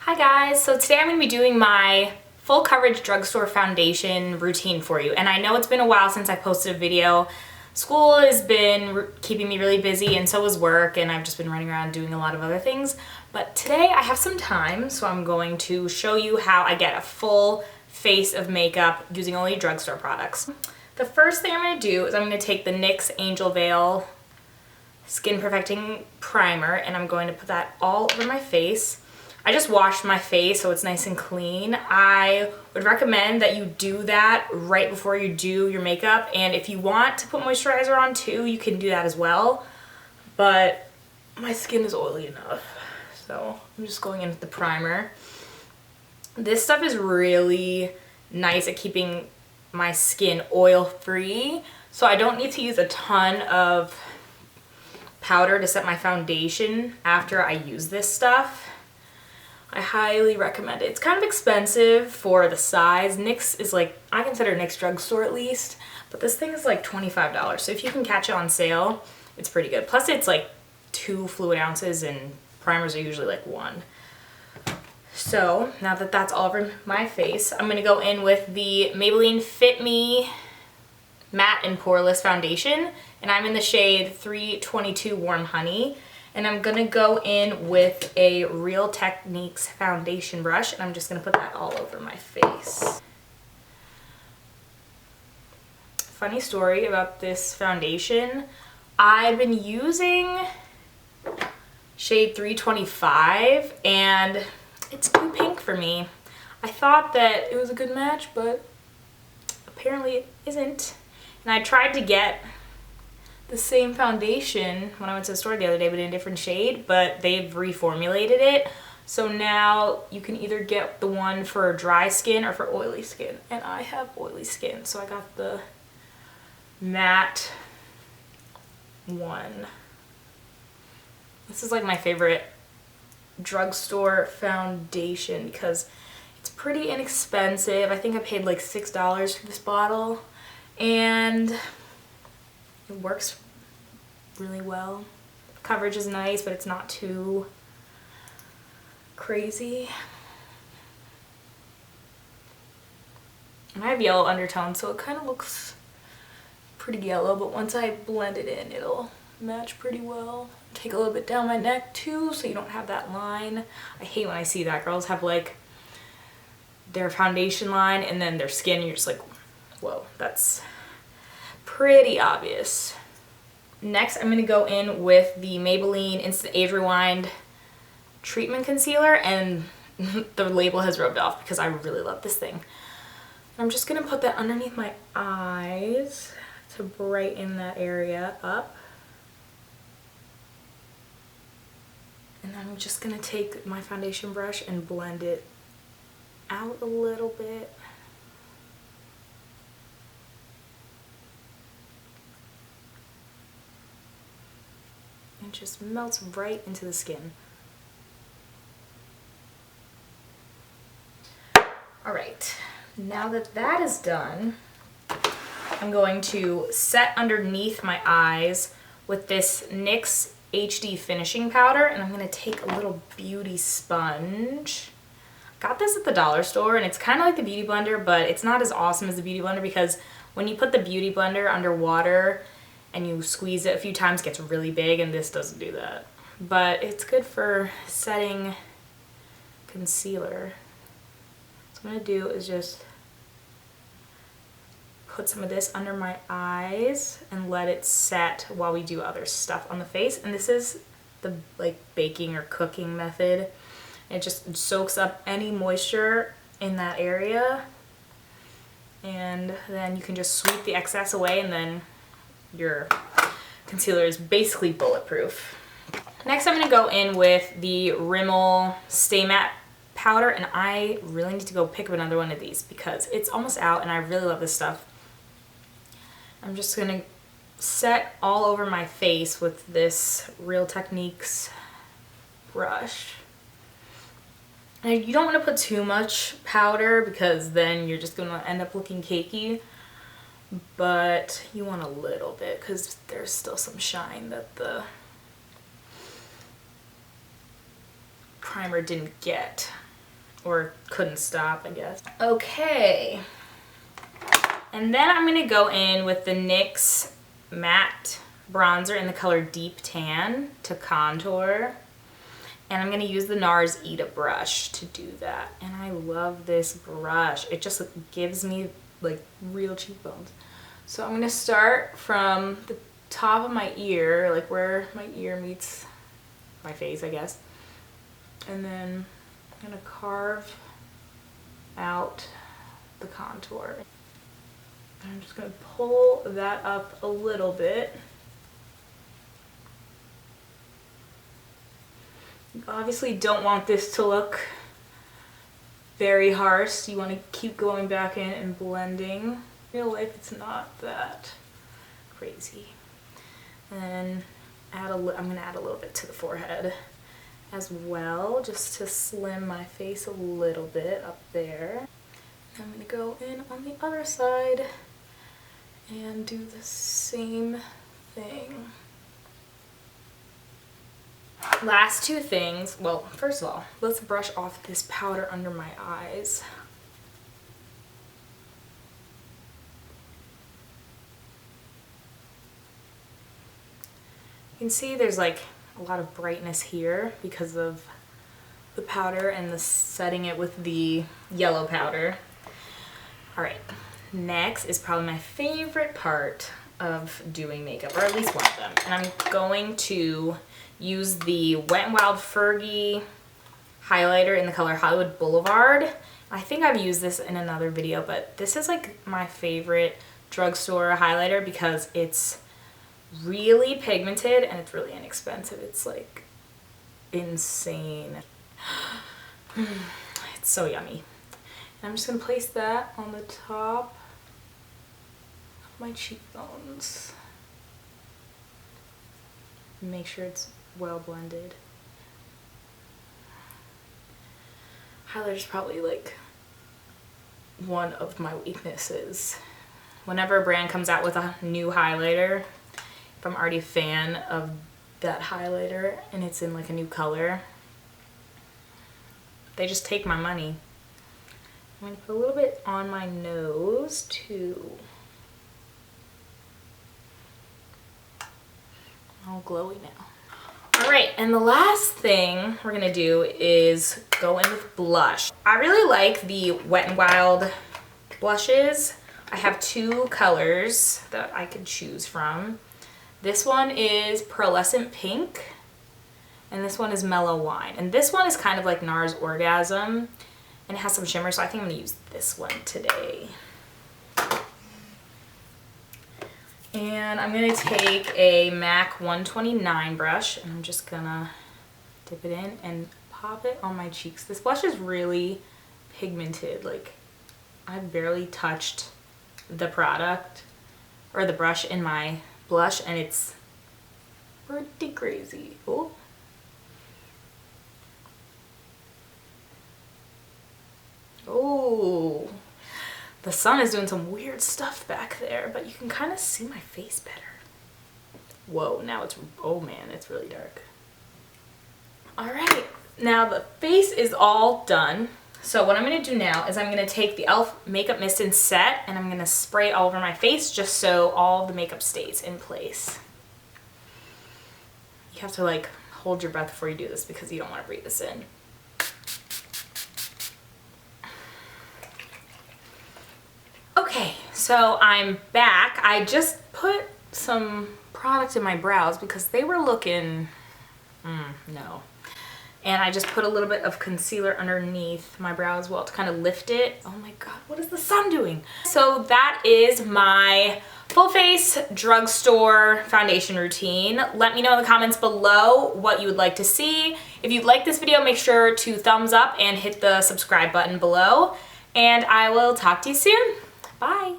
Hi guys, so today I'm going to be doing my full coverage drugstore foundation routine for you. And I know it's been a while since I posted a video. School has been keeping me really busy and so has work, and I've just been running around doing a lot of other things. But today I have some time, so I'm going to show you how I get a full face of makeup using only drugstore products. The first thing I'm going to do is I'm going to take the NYX Angel Veil Skin Perfecting Primer and I'm going to put that all over my face. I just washed my face so it's nice and clean. I would recommend that you do that right before you do your makeup, and if you want to put moisturizer on too, you can do that as well, but my skin is oily enough, so I'm just going in with the primer. This stuff is really nice at keeping my skin oil free, so I don't need to use a ton of powder to set my foundation after I use this stuff. I highly recommend it. It's kind of expensive for the size. NYX is like, I consider NYX drugstore at least, but this thing is like $25. So if you can catch it on sale, it's pretty good. Plus it's like 2 fluid ounces and primers are usually like 1. So now that that's all over my face, I'm gonna go in with the Maybelline Fit Me Matte and Poreless Foundation, and I'm in the shade 322 Warm Honey. And I'm gonna go in with a Real Techniques foundation brush, and I'm just gonna put that all over my face. Funny story about this foundation. I've been using shade 325 and it's too pink for me. I thought that it was a good match, but apparently it isn't. And I tried to get the same foundation when I went to the store the other day, but in a different shade, but they've reformulated it. So now you can either get the one for dry skin or for oily skin. And I have oily skin, so I got the matte one. This is like my favorite drugstore foundation because it's pretty inexpensive. I think I paid like $6 for this bottle, and it works really well. Coverage is nice, but it's not too crazy. And I have yellow undertones, so it kind of looks pretty yellow, but once I blend it in, it'll match pretty well. Take a little bit down my neck too, so you don't have that line. I hate when I see that. Girls have like their foundation line and then their skin, you're just like, whoa, that's pretty obvious. Next, I'm going to go in with the Maybelline Instant Age Rewind Treatment Concealer, and the label has rubbed off because I really love this thing. I'm just going to put that underneath my eyes to brighten that area up. And I'm just going to take my foundation brush and blend it out a little bit. And just melts right into the skin. Alright, now that that is done, I'm going to set underneath my eyes with this NYX HD Finishing Powder, and I'm going to take a little beauty sponge. Got this at the dollar store, and it's kind of like the Beauty Blender, but it's not as awesome as the Beauty Blender because when you put the Beauty Blender under water and you squeeze it a few times, it gets really big, and this doesn't do that. But it's good for setting concealer. So what I'm going to do is just put some of this under my eyes and let it set while we do other stuff on the face. And this is the like baking or cooking method. It just soaks up any moisture in that area, and then you can just sweep the excess away, and then your concealer is basically bulletproof. Next, I'm going to go in with the Rimmel Stay Matte Powder, and I really need to go pick up another one of these because it's almost out and I really love this stuff. I'm just going to set all over my face with this Real Techniques brush. And you don't want to put too much powder because then you're just going to end up looking cakey. But you want a little bit because there's still some shine that the primer didn't get. or couldn't stop, I guess. Okay. And then I'm gonna go in with the NYX matte bronzer in the color Deep Tan to contour. And I'm gonna use the NARS Ita brush to do that. And I love this brush. It just gives me like real cheekbones. So I'm gonna start from the top of my ear, like where my ear meets my face, I guess. And then I'm gonna carve out the contour. I'm just gonna pull that up a little bit. You obviously don't want this to look very harsh. So you want to keep going back in and blending. In real life, it's not that crazy. And then I'm gonna add a little bit to the forehead as well, just to slim my face a little bit up there. I'm gonna go in on the other side and do the same thing. Last two things. Well, first of all, let's brush off this powder under my eyes. You can see there's like a lot of brightness here because of the powder and the setting it with the yellow powder. All right, next is probably my favorite part of doing makeup, or at least one of them. And I'm going to use the Wet n Wild Fergie highlighter in the color Hollywood Boulevard. I think I've used this in another video, but this is like my favorite drugstore highlighter because it's really pigmented and it's really inexpensive. It's like insane. It's so yummy. And I'm just gonna place that on the top of my cheekbones. Make sure it's well blended. Highlighter is probably like one of my weaknesses. Whenever a brand comes out with a new highlighter, if I'm already a fan of that highlighter and it's in like a new color, they just take my money. I'm going to put a little bit on my nose too. All glowy now. Alright, and the last thing we're going to do is go in with blush. I really like the Wet n Wild blushes. I have two colors that I could choose from. This one is Pearlescent Pink, and this one is Mellow Wine. And this one is kind of like NARS Orgasm, and it has some shimmer, so I think I'm going to use this one today. And I'm going to take a MAC 129 brush, and I'm just going to dip it in and pop it on my cheeks. This blush is really pigmented. Like, I barely touched the product or the brush in my blush, and it's pretty crazy. Oh. Oh. The sun is doing some weird stuff back there, but you can kind of see my face better. Whoa, now it's, oh man, it's really dark. All right, now the face is all done. So what I'm gonna do now is I'm gonna take the e.l.f. Makeup Mist and Set, and I'm gonna spray it all over my face just so all the makeup stays in place. You have to like hold your breath before you do this because you don't wanna breathe this in. Okay, so I'm back. I just put some product in my brows because they were looking, no. And I just put a little bit of concealer underneath my brow as well to kind of lift it. Oh my God, what is the sun doing? So that is my full face drugstore foundation routine. Let me know in the comments below what you would like to see. If you like this video, make sure to thumbs up and hit the subscribe button below. And I will talk to you soon. Bye.